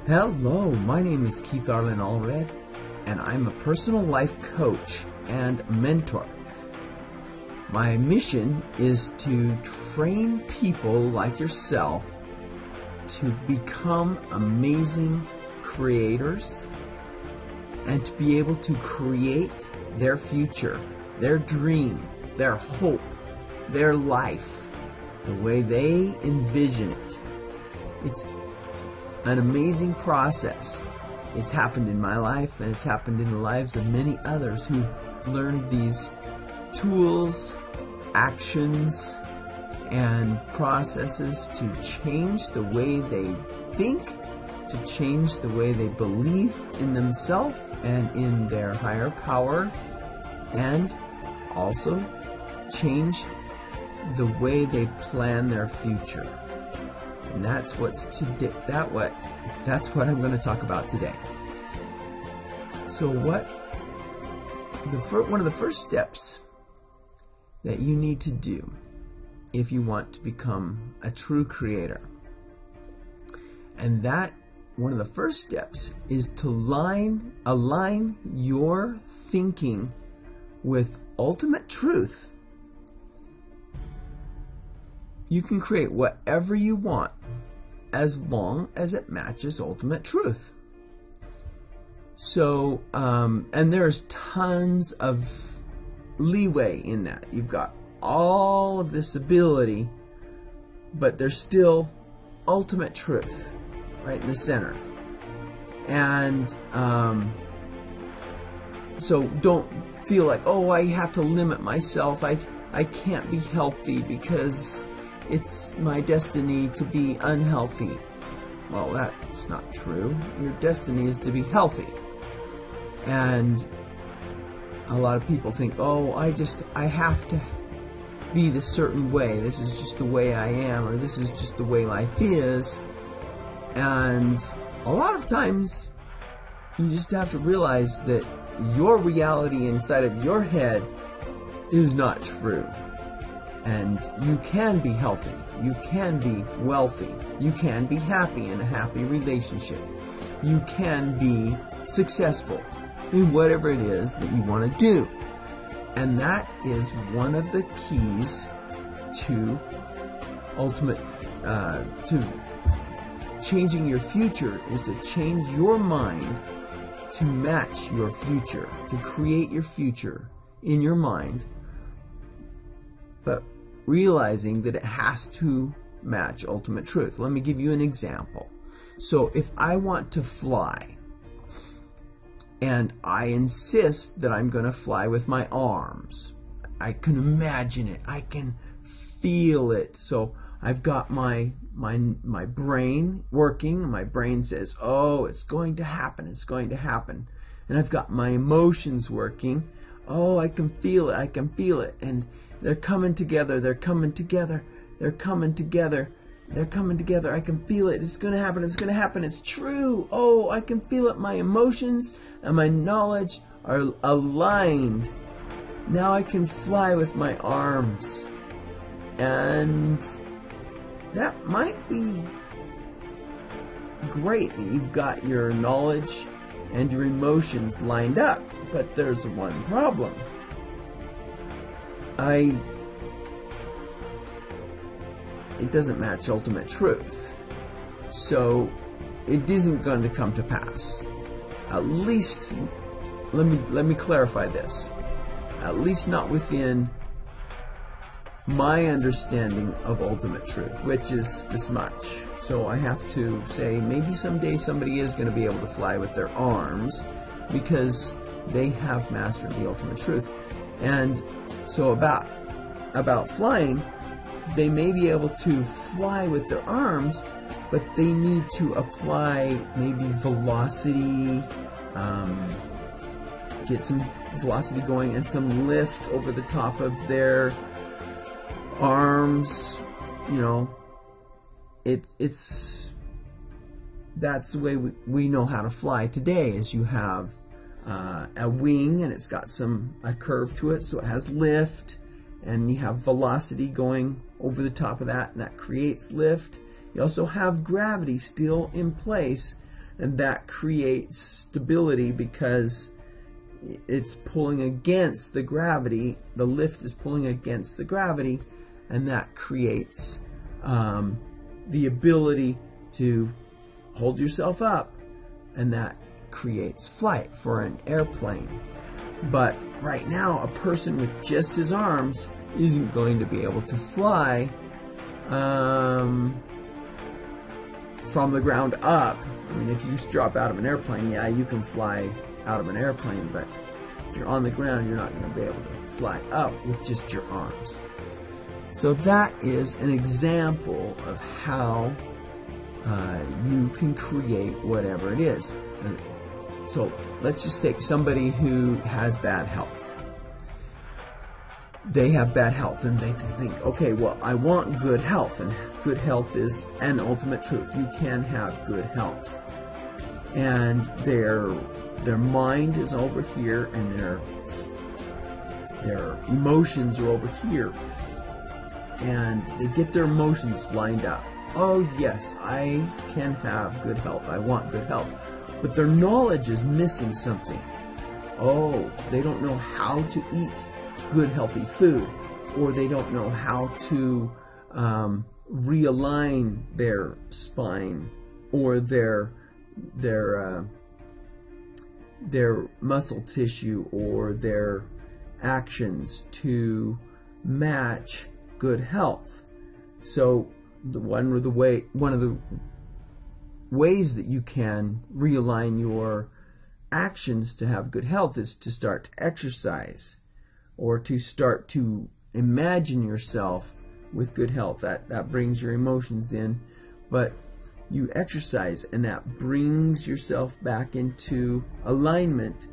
Hello, my name is Arlin Allred, and I'm a personal life coach and mentor. My mission is to train people like yourself to become amazing creators and to be able to create their future, their dream, their hope, their life, the way they envision it. It's an amazing process. It's happened in my life, and it's happened in the lives of many others who've learned these tools, actions, and processes to change the way they think, to change the way they believe in themselves and in their higher power, and also change the way they plan their future. And that's what I'm going to talk about today. So one of the first steps that you need to do if you want to become a true creator, and that one of the first steps is to align your thinking with ultimate truth. You can create whatever you want as long as it matches ultimate truth. So, and there's tons of leeway in that. You've got all of this ability, but there's still ultimate truth right in the center. And so don't feel like, oh, I have to limit myself. I can't be healthy because it's my destiny to be unhealthy. Well, that's not true. Your destiny is to be healthy. And a lot of people think, oh, I have to be this certain way. This is just the way I am, or this is just the way life is. And a lot of times, you just have to realize that your reality inside of your head is not true. And you can be healthy, you can be wealthy, you can be happy in a happy relationship, you can be successful in whatever it is that you want to do. And that is one of the keys to to changing your future, is to change your mind to match your future, to create your future in your mind, but realizing that it has to match ultimate truth. Let me give you an example. So if I want to fly, and I insist that I'm going to fly with my arms, I can imagine it, I can feel it. So I've got my brain working, and my brain says, oh, it's going to happen, it's going to happen. And I've got my emotions working, oh, I can feel it, I can feel it. And they're coming together, they're coming together, they're coming together, they're coming together. I can feel it. It's going to happen, it's going to happen. It's true. Oh, I can feel it. My emotions and my knowledge are aligned. Now I can fly with my arms. And that might be great that you've got your knowledge and your emotions lined up. But there's one problem. It doesn't match ultimate truth. So it isn't going to come to pass. At least, let me clarify this. At least not within my understanding of ultimate truth, which is this much. So I have to say, maybe someday somebody is going to be able to fly with their arms because they have mastered the ultimate truth. And so about flying, they may be able to fly with their arms, but they need to apply maybe velocity, get some velocity going and some lift over the top of their arms. You know, it's that's the way we know how to fly today. Is you have a wing, and it's got a curve to it, so it has lift, and you have velocity going over the top of that, and that creates lift. You also have gravity still in place and that creates stability because it's pulling against the gravity. The lift is pulling against the gravity, and that creates the ability to hold yourself up, and that creates flight for an airplane. But right now, a person with just his arms isn't going to be able to fly from the ground up. I mean, if you drop out of an airplane, yeah, you can fly out of an airplane, but if you're on the ground, you're not going to be able to fly up with just your arms. So that is an example of how you can create whatever it is. So let's just take somebody who has bad health. They have bad health, and they think, okay, well, I want good health, and good health is an ultimate truth. You can have good health. And their mind is over here, and their emotions are over here. And they get their emotions lined up. Oh, yes, I can have good health. I want good health. But their knowledge is missing something. Oh, they don't know how to eat good, healthy food, or they don't know how to realign their spine or their muscle tissue or their actions to match good health. So one of the ways that you can realign your actions to have good health is to start to exercise, or to start to imagine yourself with good health. That brings your emotions in, but you exercise, and that brings yourself back into alignment,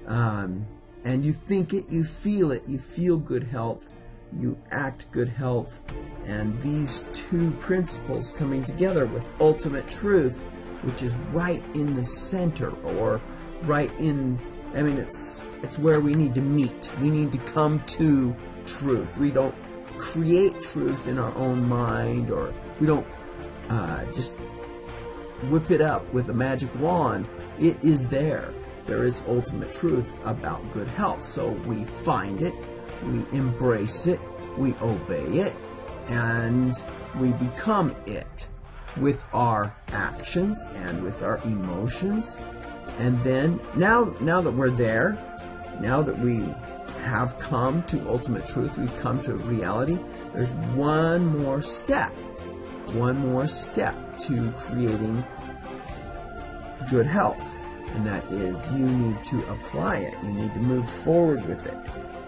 and you think it, you feel good health, you act good health, and these two principles coming together with ultimate truth, which is right in the center, or right in, I mean, it's where we need to meet. We need to come to truth. We don't create truth in our own mind, or we don't just whip it up with a magic wand. It is there. There is ultimate truth about good health. So we find it, we embrace it, we obey it, and we become it with our actions and with our emotions. And then now that we're there, now that we have come to ultimate truth, we've come to reality, there's one more step to creating good health, and that is you need to apply it. You need to move forward with it.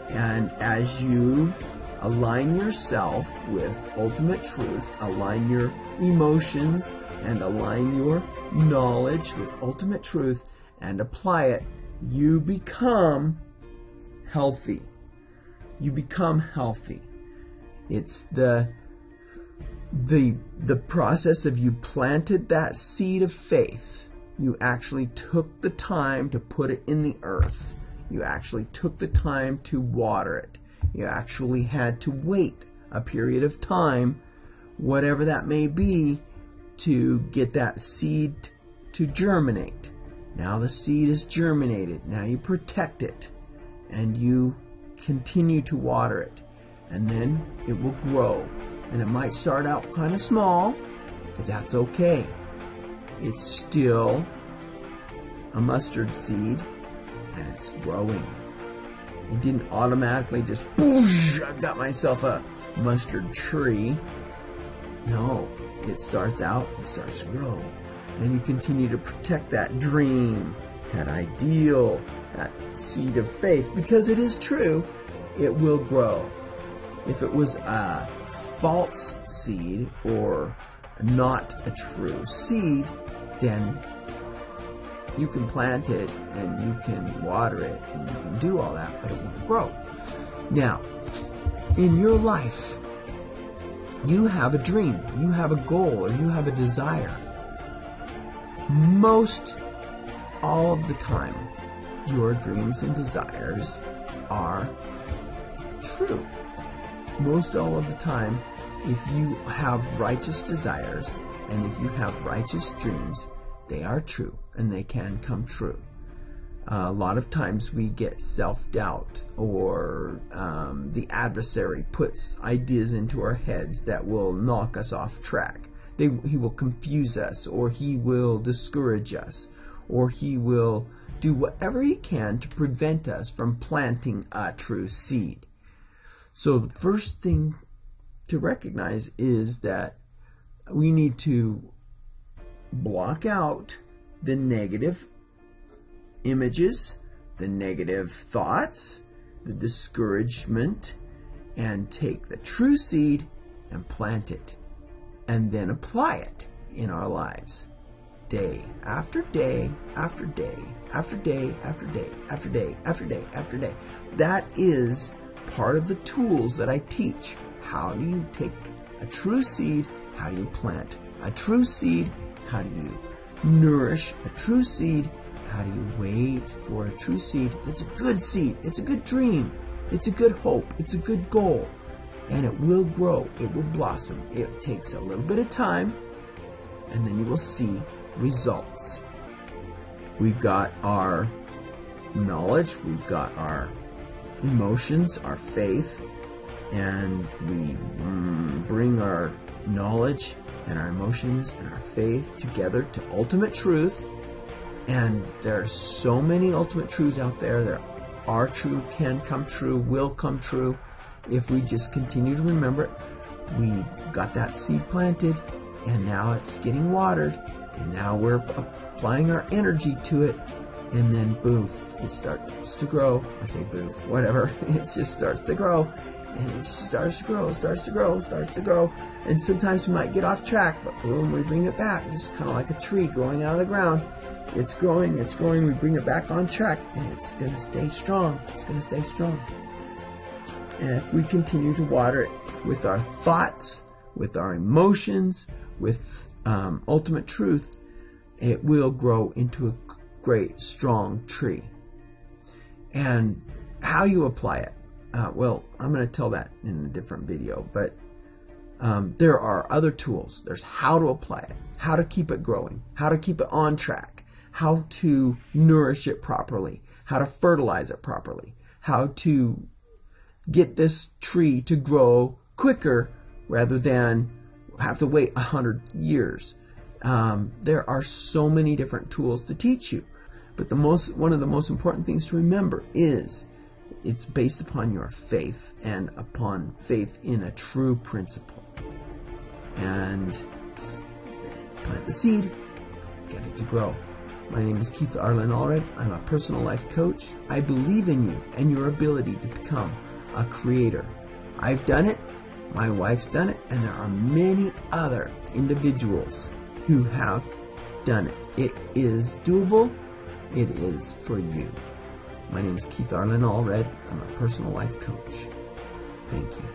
And as you align yourself with ultimate truth, align your emotions and align your knowledge with ultimate truth and apply it, you become healthy. You become healthy. It's the process of you planted that seed of faith. You actually took the time to put it in the earth. You actually took the time to water it. You actually had to wait a period of time, whatever that may be, to get that seed to germinate. Now the seed is germinated. Now you protect it, and you continue to water it, and then it will grow. And it might start out kind of small, but that's okay. It's still a mustard seed, and it's growing. It didn't automatically just, boosh, I've got myself a mustard tree. No, it starts out, it starts to grow. And you continue to protect that dream, that ideal, that seed of faith, because it is true, it will grow. If it was a false seed or not a true seed, then you can plant it and you can water it and you can do all that, but it won't grow. Now, in your life, you have a dream, you have a goal, or you have a desire. Most all of the time, your dreams and desires are true. Most all of the time, if you have righteous desires and if you have righteous dreams, They are true, and they can come true. A lot of times we get self-doubt, or the adversary puts ideas into our heads that will knock us off track. He will confuse us, or he will discourage us, or he will do whatever he can to prevent us from planting a true seed. So the first thing to recognize is that we need to block out the negative images, the negative thoughts, the discouragement, and take the true seed and plant it, and then apply it in our lives, day after day after day after day after day after day after day after day. That is part of the tools that I teach. How do you take a true seed? How do you plant a true seed? How do you nourish a true seed? How do you wait for a true seed? It's a good seed. It's a good dream. It's a good hope. It's a good goal. And it will grow. It will blossom. It takes a little bit of time, and then you will see results. We've got our knowledge. We've got our emotions, our faith, and we bring our knowledge and our emotions and our faith together to ultimate truth. And there are so many ultimate truths out there that are true, can come true, will come true if we just continue to remember it. We got that seed planted, and now it's getting watered, and now we're applying our energy to it, and then boof, it starts to grow. I say boof, whatever. It just starts to grow, and it starts to grow, starts to grow, starts to grow. And sometimes we might get off track, but boom, we bring it back, just kind of like a tree growing out of the ground. It's growing, we bring it back on track, and it's going to stay strong. It's going to stay strong. And if we continue to water it with our thoughts, with our emotions, with ultimate truth, it will grow into a great, strong tree. And how you apply it, well, I'm going to tell that in a different video, but there are other tools. There's how to apply it, how to keep it growing, how to keep it on track, how to nourish it properly, how to fertilize it properly, how to get this tree to grow quicker rather than have to wait 100 years. There are so many different tools to teach you, but one of the most important things to remember is it's based upon your faith and upon faith in a true principle. And plant the seed, get it to grow. My name is Arlin Allred. I'm a personal life coach. I believe in you and your ability to become a creator. I've done it, my wife's done it, and there are many other individuals who have done it. It is doable. It is for you. My name is Arlin Allred. I'm a personal life coach. Thank you.